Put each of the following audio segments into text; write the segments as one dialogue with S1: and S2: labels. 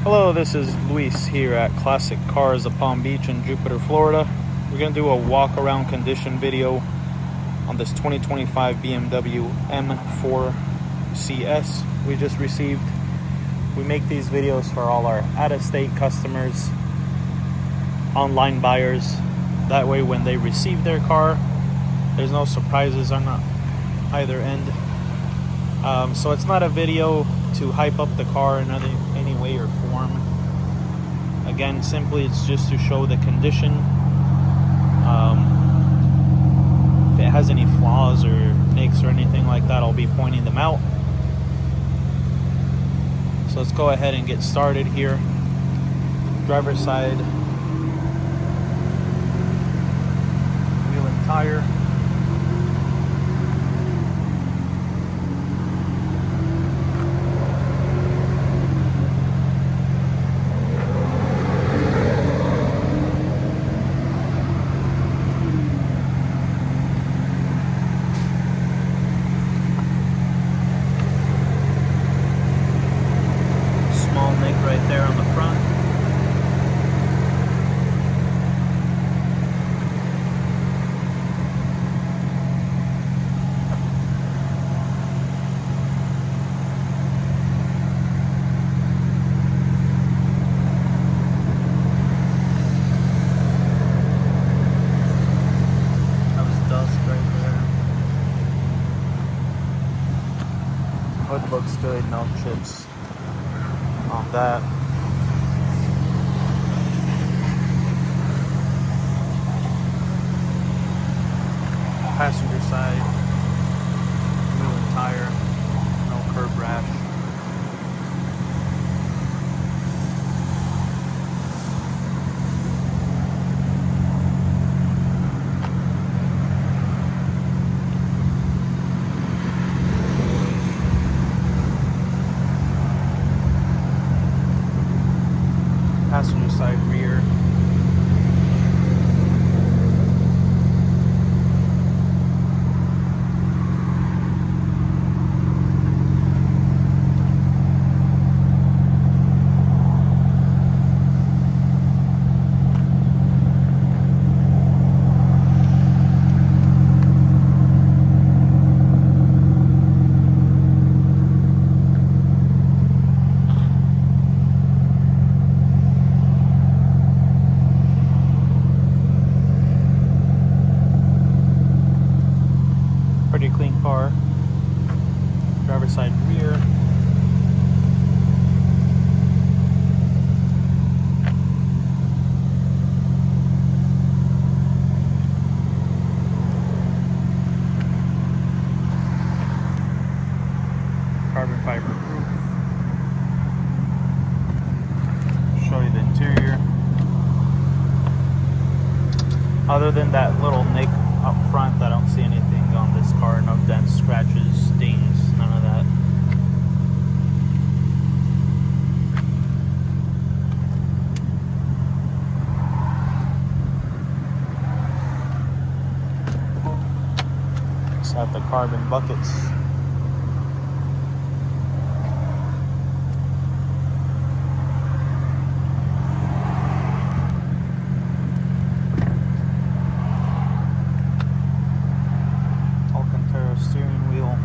S1: Hello, this is Luis here at Classic Cars of Palm Beach in Jupiter, Florida. We're going to do a walk around condition video on this 2025 BMW M4 CS we just received. We make these videos for all our out-of-state customers, online buyers. That way when they receive their car, there's no surprises on either end. So it's not a video to hype up the car in any way or form. Again, simply it's just to show the condition. If it has any flaws or nicks or anything like that, I'll be pointing them out. So let's go ahead and get started here. Driver's side wheel and tire. Right there on the front. That was dust right there. Hood looks good, no chips on that. Passenger side wheel and tire, no curb rash. Passenger side rear. Pretty clean car. Driver's side rear. Carbon fiber roof. Show you the interior. Other than that little nick up front, I don't see anything on this car. No dents, scratches, stains, none of that. Just have the carbon buckets. Steering wheel,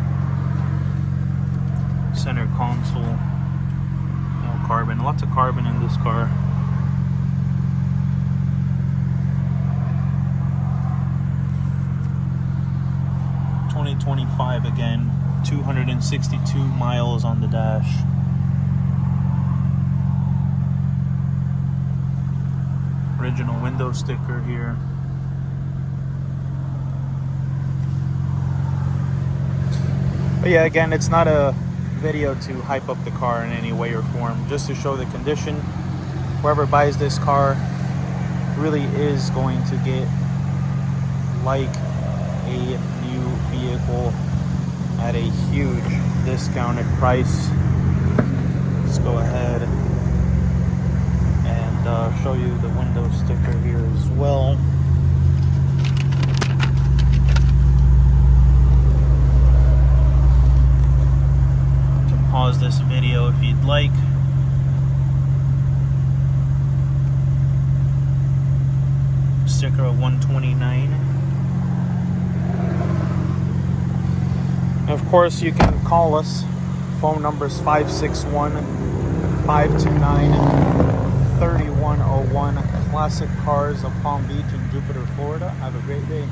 S1: center console, no carbon, lots of carbon in this car. (2025) again, 262 miles on the dash. Original window sticker here. But yeah, again, it's not a video to hype up the car in any way or form, just to show the condition. Whoever buys this car really is going to get like a new vehicle at a huge discounted price. Let's go ahead and show you the window sticker here as well. Pause this video if you'd like. sticker of 129. And of course, you can call us. Phone number is 561-529-3101. Classic Cars of Palm Beach in Jupiter, Florida. Have a great day.